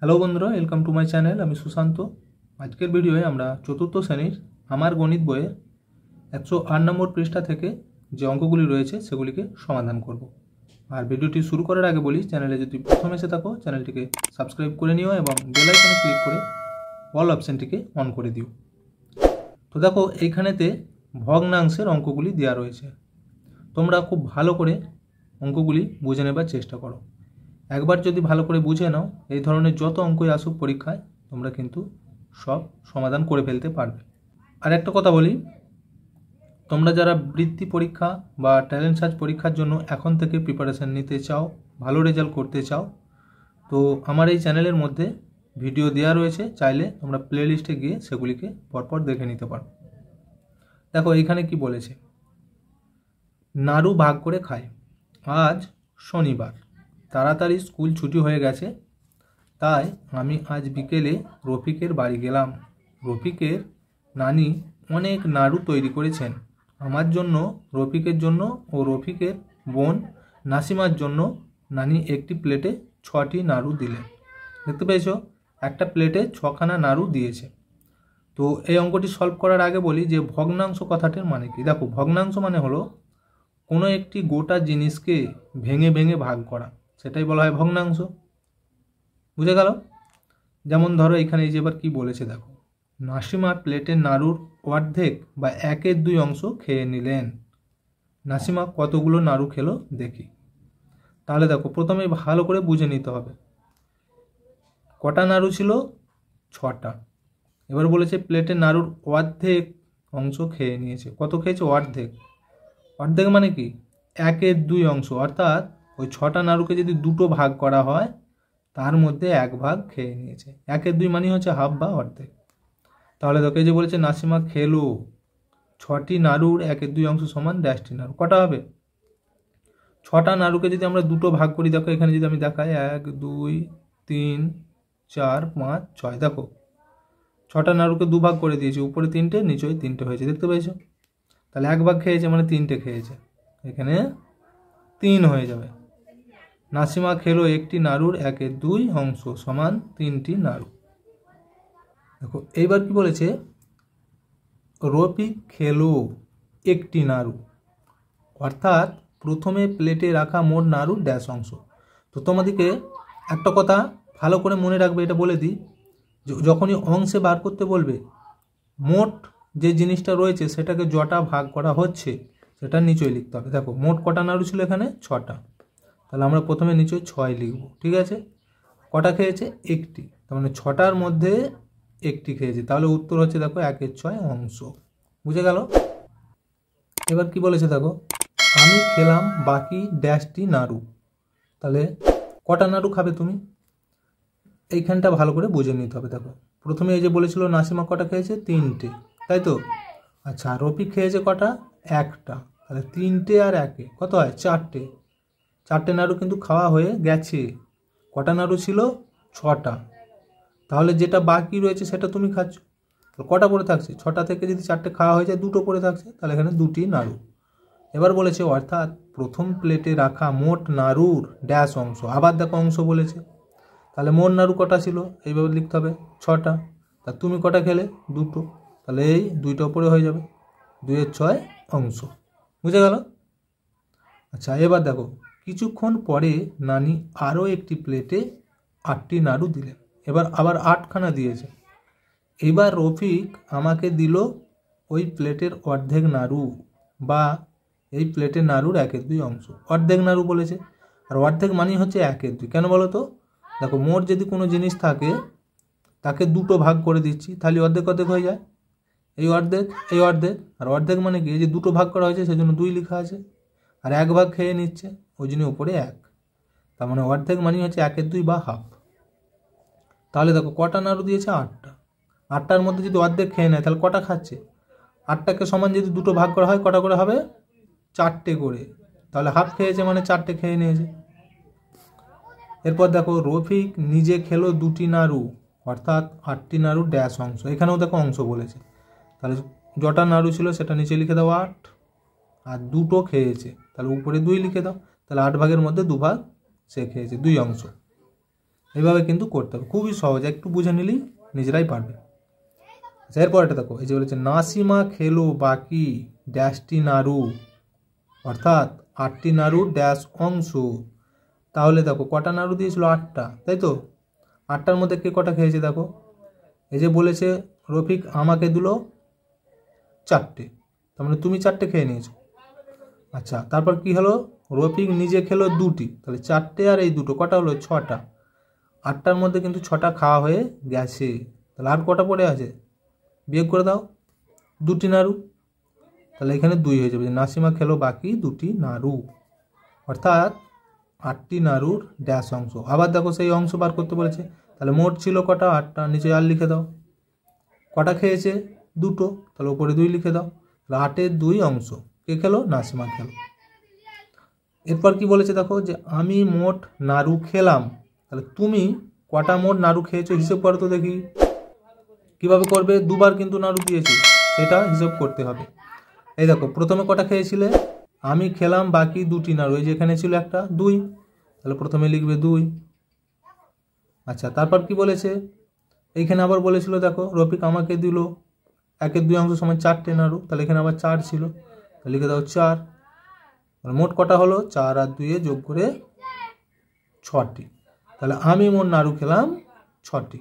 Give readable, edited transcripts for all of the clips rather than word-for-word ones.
Hello বন্ধুরা, welcome to my channel. আমি সুশান্ত। আজকের ভিডিওয়ে আমরা চতুর্থ শ্রেণীর আমার গণিত বইয়ের 108 নম্বর পৃষ্ঠা থেকে যে অঙ্কগুলি রয়েছে সেগুলিকে সমাধান করব। আর ভিডিওটি শুরু করার আগে বলি, চ্যানেলে যদি প্রথম এসে থাকো চ্যানেলটিকে সাবস্ক্রাইব করে নিও এবং বেল আইকনে ক্লিক করে অল অপশানটিকে অন করে দিও। তো দেখো, এইখানেতে ভগ্নাংশের অঙ্কগুলি দেওয়া রয়েছে। তোমরা খুব ভালো করে অঙ্কগুলি বুঝে নেবার চেষ্টা করো। একবার যদি ভালো করে বুঝে নাও, এই ধরনের যত অঙ্কই আসুক পরীক্ষায় তোমরা কিন্তু সব সমাধান করে ফেলতে পারবে। আর একটা কথা বলি, তোমরা যারা বৃত্তি পরীক্ষা বা ট্যালেন্ট সার্চ পরীক্ষার জন্য এখন থেকে প্রিপারেশান নিতে চাও, ভালো রেজাল্ট করতে চাও, তো আমার এই চ্যানেলের মধ্যে ভিডিও দেওয়া রয়েছে, চাইলে তোমরা প্লে লিস্টে গিয়ে সেগুলিকে পরপর দেখে নিতে পারো। দেখো এইখানে কি বলেছে, নাড়ু ভাগ করে খায়। আজ শনিবার, তাড়াতাড়ি স্কুল ছুটি হয়ে গেছে, তাই আমি আজ বিকেলে রফিকের বাড়ি গেলাম। রফিকের নানি অনেক নাড়ু তৈরি করেছেন। আমার জন্য, রফিকের জন্য ও রফিকের বোন নাসিমার জন্য নানি একটি প্লেটে 6টি নাড়ু দিলেন। দেখতে পেয়েছো, একটা প্লেটে 6খানা নাড়ু দিয়েছে। তো এই অঙ্কটি সলভ করার আগে বলি যে ভগ্নাংশ কথাটির মানে কি। দেখো, ভগ্নাংশ মানে হলো কোনো একটি গোটা জিনিসকে ভেঙে ভেঙে ভাগ করা, সেটাই বলা হয় ভগ্নাংশ। বুঝে গেল? যেমন ধরো এখানে এই যে এবার কি বলেছে দেখো, নাসিমা প্লেটের নাড়ুর অর্ধেক বা 1/2 অংশ খেয়ে নিলেন। নাসিমা কতগুলো নাড়ু খেলো দেখি। তাহলে দেখো, প্রথমে ভালো করে বুঝে নিতে হবে কটা নাড়ু ছিল, 6টা। এবার বলেছে প্লেটের নাড়ুর অর্ধেক অংশ খেয়ে নিয়েছে। কত খেয়েছে? অর্ধেক। অর্ধেক মানে কি? 1/2 অংশ, অর্থাৎ ওই 6টা নাড়ুকে যদি দুটো ভাগ করা হয় তার মধ্যে 1 ভাগ খেয়ে নিয়েছে। 1/2 মানে হচ্ছে হাফ বা অর্ধেক। তাহলে তোকে যে বলেছে নাসিমা খেলো 6টি নাড়ুর 1/2 অংশ সমান ড্যাশটি নাড়ু। কটা হবে? 6টা নাড়ুকে যদি আমরা দুটো ভাগ করি, দেখো এখানে যদি আমি দেখাই 1 2 3 4 5 6, দেখো 6টা নাড়ুকে 2 ভাগ করে দিয়েছি, উপরে 3টে নিচে 3টে হয়েছে। দেখতে পেয়েছো? তাহলে 1 ভাগ খেয়েছে মানে 3টে খেয়েছে, এখানে 3 হয়ে যাবে। নাসিমা খেলো একটি নাড়ুর 1/2 অংশ সমান 3টি নাড়ু। দেখো এইবার কি বলেছে, রফিক খেলো একটি নাড়ু, অর্থাৎ প্রথমে প্লেটে রাখা মোট নাড়ুর ড্যাশ অংশ। তো তোমাদেরকে একটা কথা ভালো করে মনে রাখবে, এটা বলে দিই, যখনই অংশে বার করতে বলবে, মোট যে জিনিসটা রয়েছে সেটাকে যটা ভাগ করা হচ্ছে সেটা নিচেই লিখতে হবে। দেখো মোট কটা নাড়ু ছিল এখানে? 6টা। তাহলে আমরা প্রথমে নিচে 6 লিখব, ঠিক আছে? কটা খেয়েছে? একটি, তার মানে 6টার মধ্যে একটি খেয়েছে। তাহলে উত্তর হচ্ছে দেখো 1/6 অংশ। বুঝে গেল? এবার কি বলেছে দেখো, আমি খেলাম বাকি ড্যাশটি নাড়ু। তাহলে কটা নাড়ু খাবে তুমি? এইখানটা ভালো করে বুঝে নিতে হবে। দেখো প্রথমে এই যে বলেছিল নাসিমা কটা খেয়েছে? 3টে, তাই তো? আচ্ছা, রফিক খেয়েছে কটা? 1টা। তাহলে 3টে আর 1-এ কত হয়? 4টে। 4টে নাড়ু কিন্তু খাওয়া হয়ে গেছে। কটা নাড়ু ছিল? 6টা। তাহলে যেটা বাকি রয়েছে সেটা তুমি খাচ্ছ। কটা পড়ে থাকছে? 6টা থেকে যদি 4টে খাওয়া হয়ে যায়, 2টো পড়ে থাকছে, তাহলে এখানে 2টি নাড়ু। এবার বলেছে অর্থাৎ প্রথম প্লেটে রাখা মোট নাড়ুর ড্যাশ অংশ। আবার দেখো অংশ বলেছে, তাহলে মোট নাড়ু কটা ছিল? এইভাবে লিখতে হবে 6টা। তা তুমি কটা খেলে? 2টো। তাহলে এই 2টা উপরে হয়ে যাবে, 2/6 অংশ। বুঝে গেল? আচ্ছা, এবার দেখো কিছুক্ষণ পরে নানি আরও একটি প্লেটে 8টি নাড়ু দিলেন। এবার আবার 8খানা দিয়েছে। এবার রফিক আমাকে দিল ওই প্লেটের অর্ধেক নাড়ু, বা এই প্লেটের নাড়ুর 1/2 অংশ। অর্ধেক নাড়ু বলেছে, আর অর্ধেক মানে হচ্ছে 1/2। কেন বলো তো? দেখো মোট যদি কোনো জিনিস থাকে তাকে দুটো ভাগ করে দিচ্ছি, তাহলে অর্ধেক অর্ধেক হয়ে যায়। এই অর্ধেক, এই অর্ধেক, আর অর্ধেক মানে কি? এই যে দুটো ভাগ করা হয়েছে সেজন্য 2 লেখা আছে, আর 1 ভাগ খেয়ে নিচ্ছে ওই জন্য উপরে 1। তার মানে অর্ধেক মানে হচ্ছে 1/2 বা হাফ। তাহলে দেখো কটা নাড়ু দিয়েছে? 8টা। 8টার মধ্যে যদি অর্ধেক খেয়ে নেয় তাহলে কটা খাচ্ছে? 8টাকে সমান যদি দুটো ভাগ করা হয় কটা করে হবে? 4টে করে। তাহলে হাফ খেয়েছে মানে 4টে খেয়ে নিয়েছে। এরপর দেখো রফিক নিজে খেলো 2টি নাড়ু, অর্থাৎ 8টি নাড়ু ড্যাশ অংশ। এখানেও দেখো অংশ বলেছে, তাহলে যটা নাড়ু ছিল সেটা নিচে লিখে দাও 8, আর 2টো খেয়েছে তাহলে উপরে 2 লিখে দাও। তাহলে 8 ভাগের মধ্যে 2 ভাগ সে খেয়েছে, 2 অংশ। এইভাবে কিন্তু করতে হবে, খুবই সহজ, একটু বুঝে নিলেই নিজেরাই পারবে। আচ্ছা, এরপর এটা দেখো, এই যে বলেছে নাসিমা খেলো বাকি ড্যাশটি নাড়ু, অর্থাৎ 8টি নাড়ুর ড্যাশ অংশ। তাহলে দেখো কটা নাড়ু দিয়েছিল? 8টা, তাই তো? 8টার মধ্যে কে কটা খেয়েছে দেখো, এই যে বলেছে রফিক আমাকে দিল 4টে, তার মানে তুমি 4টে খেয়ে নিয়েছো। আচ্ছা, তারপর কি হলো? রফিক নিজে খেলো 2টি, তাহলে 4টে আর এই 2টো কটা হলো? 6টা। 8টার মধ্যে কিন্তু 6টা খাওয়া হয়ে গেছে, তাহলে আর কটা পড়ে আছে? বিয়োগ করে দাও, 2টি নাড়ু, তাহলে এখানে 2 হয়ে যাবে। নাসিমা খেলো বাকি 2টি নাড়ু, অর্থাৎ 8টি নাড়ুর ড্যাশ অংশ। আবার দেখো সেই অংশ বার করতে বলেছে, তাহলে মোট ছিল কটা? 8টা, নিচে আর লিখে দাও। কটা খেয়েছে? 2টো, তাহলে উপরে 2 লিখে দাও। তাহলে 8-এর 2 অংশ কে খেলো? নাসিমা খেলো। এরপর কি বলেছে দেখো, যে আমি মোট নাড়ু খেলাম, তাহলে তুমি কটা মোট নাড়ু খেয়েছো হিসেব করো তো দেখি। কিভাবে করবে? দুবার কিন্তু নাড়ু দিয়েছি, সেটা হিসেব করতে হবে। এই দেখো প্রথমে কটা খেয়েছিলে? আমি খেলাম বাকি 2টি নাড়ু, এই যে এখানে ছিল একটা 2, তাহলে প্রথমে লিখবে 2। আচ্ছা, তারপর কি বলেছে? এইখানে আবার বলেছিল দেখো রফিক আমাকে দিল 1-এর 2 অংশ সমান 4টে নাড়ু, তাহলে এখানে আবার 4 ছিল, তাহলে লিখে দাও 4। মোট কটা হলো? 4 আর 2 যোগ করে 6টি, তাহলে আমি মোট নাড়ু খেলাম 6টি।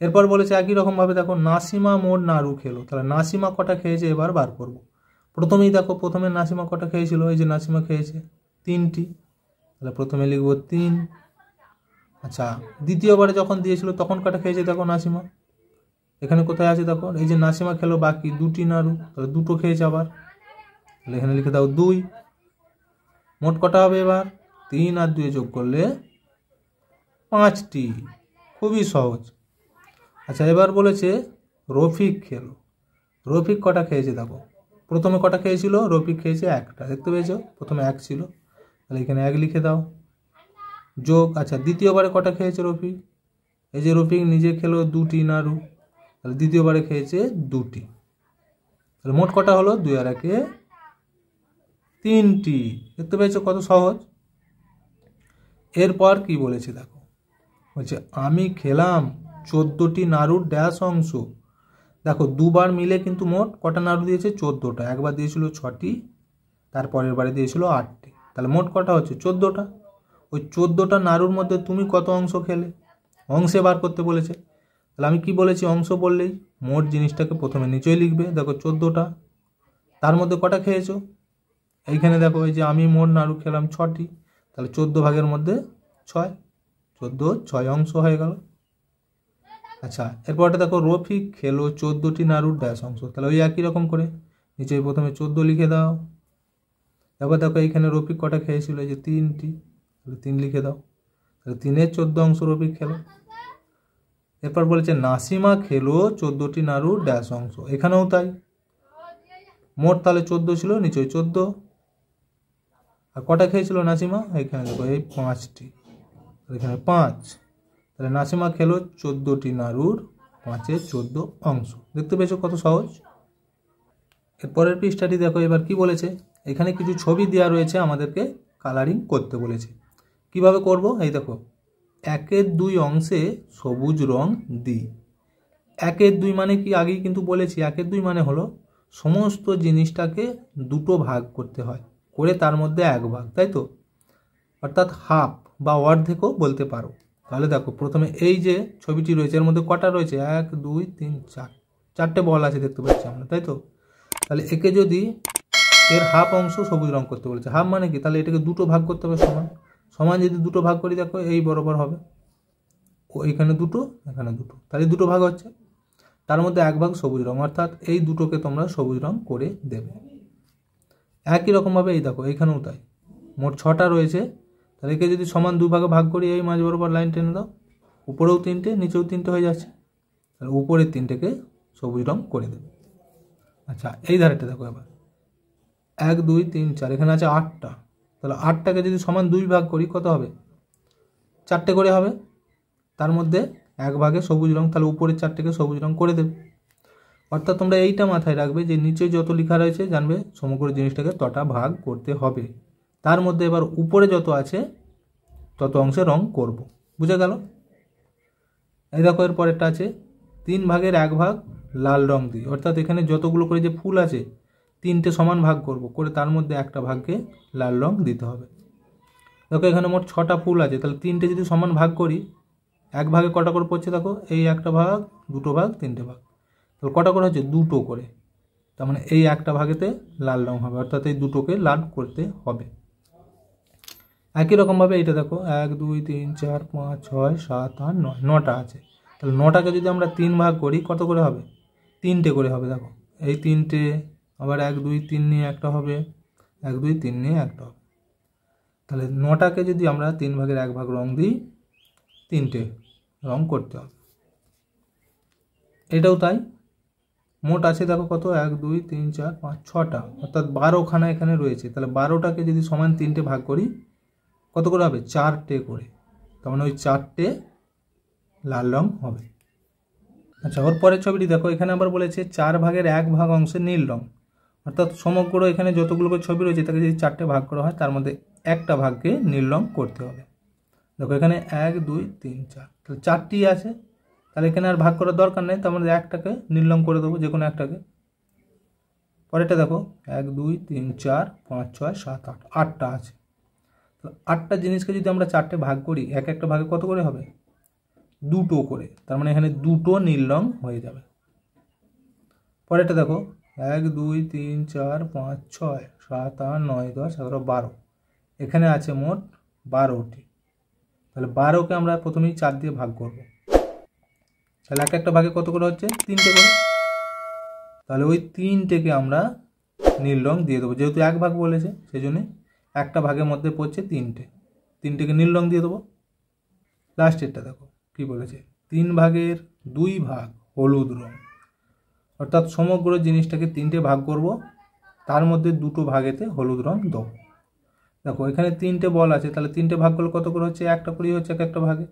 এরপর বলেছে একই রকমভাবে দেখো নাসিমা মোট নাড়ু খেলো, তাহলে নাসিমা কটা খেয়েছে এবার বার করব। প্রথমেই দেখো প্রথমে নাসিমা কটা খেয়েছিল? এই যে নাসিমা খেয়েছে 3টি, তাহলে প্রথমে লিখব 3। আচ্ছা, দ্বিতীয়বারে যখন দিয়েছিল তখন কটা খেয়েছে দেখো নাসিমা, এখানে কোথায় আছে দেখো, এই যে নাসিমা খেলো বাকি 2টি নাড়ু, তাহলে 2টো খেয়েছে আবার, তাহলে এখানে লিখে দাও 2। মোট কটা হবে এবার? 3 আর 2 যোগ করলে 5টি, খুবই সহজ। আচ্ছা, এবার বলেছে রফিক খেলো, রফিক কটা খেয়েছে দেখো, প্রথমে কটা খেয়েছিল? রফিক খেয়েছে 1টা, দেখতে পেয়েছো প্রথমে 1 ছিল, তাহলে এখানে 1 লিখে দাও, যোগ। আচ্ছা, দ্বিতীয়বারে কটা খেয়েছে রফিক? এই যে রফিক নিজে খেলো 2টি নাড়ু, তাহলে দ্বিতীয়বারে খেয়েছে 2টি, তাহলে মোট কটা হলো? 2 আর 1-এ 3টি, দেখতে পেয়েছো কত সহজ। এরপর কি বলেছে দেখো, বলছে আমি খেলাম 14টি নাড়ুর ড্যাশ অংশ। দেখো দুবার মিলে কিন্তু মোট কটা নাড়ু দিয়েছে? 14টা। একবার দিয়েছিল 6টি, তারপরের বারে দিয়েছিল 8টি, তাহলে মোট কটা হচ্ছে? 14টা। ওই 14টা নাড়ুর মধ্যে তুমি কত অংশ খেলে? অংশে বার করতে বলেছে, তাহলে আমি কি বলেছি? অংশ বললেই মোট জিনিসটাকে প্রথমে নিচেই লিখবে। দেখো 14টা, তার মধ্যে কটা খেয়েছো? এইখানে দেখো এই যে আমি মোট নাড়ু খেলাম 6টি, তাহলে 14 ভাগের মধ্যে 6, 6 অংশ হয়ে গেল। আচ্ছা, এরপরটা দেখো রফিক খেলো 14টি নাড়ুর ড্যাশ অংশ, তাহলে ওই একই রকম করে নিচে প্রথমে 14 লিখে দাও। এবার দেখো এইখানে রফিক কটা খেয়েছিল? এই যে 3টি, তাহলে 3 লিখে দাও, তাহলে 3-এর 14 অংশ রফিক খেলো। এরপর বলেছে নাসিমা খেলো 14টি নাড়ুর ড্যাশ অংশ, এখানেও তাই, মোট তাহলে 14 ছিল, নিচে 14, আর কটা খেয়েছিল নাসিমা? এখানে দেখো এই 5টি, এখানে 5, তাহলে নাসিমা খেলো 14টি নাড়ুর 5-এর 14 অংশ। দেখতে পেয়েছো কত সহজ। এরপরের পৃষ্ঠাটি দেখো, এবার কি বলেছে? এখানে কিছু ছবি দেওয়া রয়েছে, আমাদেরকে কালারিং করতে বলেছে। কিভাবে করব? এই দেখো 1-এর 2 অংশে সবুজ রং দিই। 1-এর 2 মানে কি? আগেই কিন্তু বলেছি 1-এর 2 মানে হলো সমস্ত জিনিসটাকে 2টো ভাগ করতে হয়, করে তার মধ্যে 1 ভাগ, তাই তো? অর্থাৎ হাফ বা অর্ধেকও বলতে পারো। তাহলে দেখো প্রথমে এই যে ছবিটি রয়েছে এর মধ্যে কটা রয়েছে? 1 2 3 4, 4টে বল আছে দেখতে পাচ্ছি আমরা, তাই তো? তাহলে একে যদি এর হাফ অংশ সবুজ রং করতে বলেছে, হাফ মানে কি? তাহলে এটাকে 2টো ভাগ করতে হবে সমান, সমান যদি 2টো ভাগ করি দেখো এই বরাবর হবে, ও এখানে 2টো এখানে 2টো, তাহলে 2টো ভাগ হচ্ছে, তার মধ্যে 1 ভাগ সবুজ রং, অর্থাৎ এই 2টোকে তোমরা সবুজ রং করে দেবে। একই রকমভাবে এই দেখো এইখানেও তাই, মোট 6টা রয়েছে, তাহলে একে যদি সমান 2 ভাগে ভাগ করি এই মাঝ বরাবর লাইন টেনে দাও, উপরেও 3টে নিচেও 3টে হয়ে যাচ্ছে, তাহলে উপরের 3টেকে সবুজ রং করে দেবে। আচ্ছা, এই ধারেটা দেখো এবার 1 2 3 4, এখানে আছে 8টা, তাহলে 8টাকে যদি সমান 2 ভাগ করি কত হবে? 4টে করে হবে, তার মধ্যে 1 ভাগে সবুজ রং, তাহলে উপরের 4টেকে সবুজ রং করে দেবে। অর্থাৎ তোমরা এইটা মাথায় রাখবে যে নিচে যত লেখা রয়েছে জানবে সমগ্র জিনিসটাকে তটা ভাগ করতে হবে, তার মধ্যে এবার উপরে যত আছে তত অংশে রং করব। বুঝে গেল? এই দেখো এর পরেরটা আছে 3 ভাগের 1 ভাগ লাল রং দিই, অর্থাৎ এখানে যতগুলো করে যে ফুল আছে 3টে সমান ভাগ করব, করে তার মধ্যে একটা ভাগকে লাল রং দিতে হবে। দেখো এখানে মোট 6টা ফুল আছে, তাহলে 3টে যদি সমান ভাগ করি, 1 ভাগে কটা করে পড়ছে দেখো, এই একটা ভাগ, দুটো ভাগ, 3টে ভাগ, তাহলে কটা করে হচ্ছে 2টো করে। তার মানে এই একটা ভাগেতে লাল রং হবে, অর্থাৎ এই দুটোকে লাল করতে হবে। একই রকমভাবে এইটা দেখো 1 2 3 4 5 6 7 8 9, 9টা আছে, তাহলে 9টাকে যদি আমরা 3 ভাগ করি কত করে হবে, 3টে করে হবে। দেখো এই 3টে, আবার 1 2 3 নিয়ে একটা হবে, 1 2 3 নিয়ে একটা হবে, তাহলে 9টাকে যদি আমরা 3 ভাগের 1 ভাগ রং দিই, 3টে রং করতে হবে। এটাও তাই, মোট আছে দেখো কত, 1 2 3 4 5 6টা, অর্থাৎ 12খানা এখানে রয়েছে, তাহলে 12টাকে যদি সমান 3টে ভাগ করি কত করে হবে, 4টে করে, তার মানে ওই 4টে লাল রং হবে। আচ্ছা, ওর পরের ছবিটি দেখো, এখানে আবার বলেছে 4 ভাগের 1 ভাগ অংশে নীল রং, অর্থাৎ সমগ্র এখানে যতগুলো করে ছবি রয়েছে তাকে যদি 4টে ভাগ করা হয়, তার মধ্যে একটা ভাগকে নীল রং করতে হবে। দেখো এখানে 1 2 3 4, তাহলে 4টি আছে, তাহলে এখানে আর ভাগ করার দরকার নেই, তার মধ্যে একটাকে নীল রং করে দেবো, যে কোনো একটাকে। পরেরটা দেখো 1 2 3 4 5 6 7 8, 8টা আছে, তো 8টা জিনিসকে যদি আমরা 4টে ভাগ করি, এক একটা ভাগে কত করে হবে, 2টো করে, তার মানে এখানে 2টো নীল রং হয়ে যাবে। পরেরটা দেখো 1 2 3 4 5 6 7 8 9 10 11 12, এখানে আছে মোট 12টি, তাহলে 12কে আমরা প্রথমেই 4 দিয়ে ভাগ করব, তাহলে এক একটা ভাগে কত করে হচ্ছে, 3টে করে, তাহলে ওই 3টেকে আমরা নীল রং দিয়ে দেবো, যেহেতু 1 ভাগ বলেছে সেই জন্য একটা ভাগের মধ্যে পড়ছে 3টেকে নীল রং দিয়ে দেবো। লাস্টেরটা দেখো কি বলেছে, 3 ভাগের 2 ভাগ হলুদ রং, অর্থাৎ সমগ্র জিনিসটাকে 3টে ভাগ করব, তার মধ্যে 2টো ভাগেতে হলুদ রং দেবো। দেখো এখানে 3টে বল আছে, তাহলে 3টে ভাগ করলে কত করে হচ্ছে, একটা করেই হচ্ছে এক একটা ভাগে,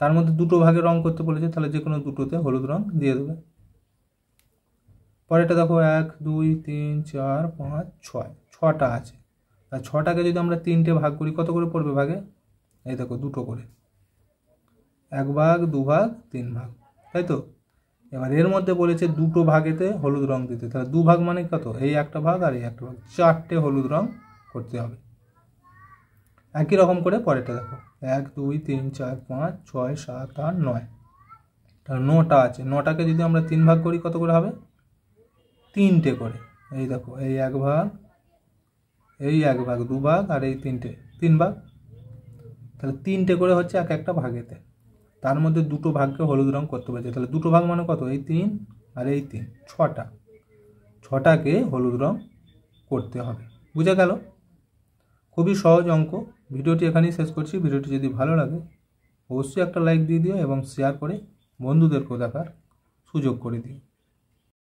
তার মধ্যে 2টো ভাগে রং করতে বলেছে, তাহলে যে কোনো 2টোতে হলুদ রং দিয়ে দেবে। পরেরটা দেখো 1 2 3 4 5 6, 6টা আছে, আর 6টাকে যদি আমরা 3টে ভাগ করি কত করে পড়বে ভাগে, এই দেখো 2টো করে, 1 ভাগ 2 ভাগ 3 ভাগ, তাই তো। এবার এর মধ্যে বলেছে 2টো ভাগেতে হলুদ রং দিতে, তাহলে 2 ভাগ মানে কত, এই একটা ভাগ আর এই একটা ভাগ, 4টে হলুদ রং করতে হবে। একই রকম করে পরেরটা দেখো 1 2 3 4 5 6 7 8 9, তাহলে 9টা আছে, 9টাকে যদি আমরা 3 ভাগ করি কত করে হবে, 3টে করে, এই দেখো এই 1 ভাগ, এই 1 ভাগ 2 ভাগ আর এই 3টে 3 ভাগ, তাহলে 3টে করে হচ্ছে এক একটা ভাগেতে, তার মধ্যে 2টো ভাগকে হলুদ রং করতে বলেছে, তাহলে 2টো ভাগ মানে কত, এই 3 আর এই 3, 6টা, 6টাকে হলুদ রং করতে হবে। বুঝে গেল? খুবই সহজ অঙ্ক। ভিডিওটি এখানেই শেষ করছি। ভিডিওটি যদি ভালো লাগে অবশ্যই একটা লাইক দিয়ে দিও এবং শেয়ার করে বন্ধুদেরকেও দেখার সুযোগ করে দিও।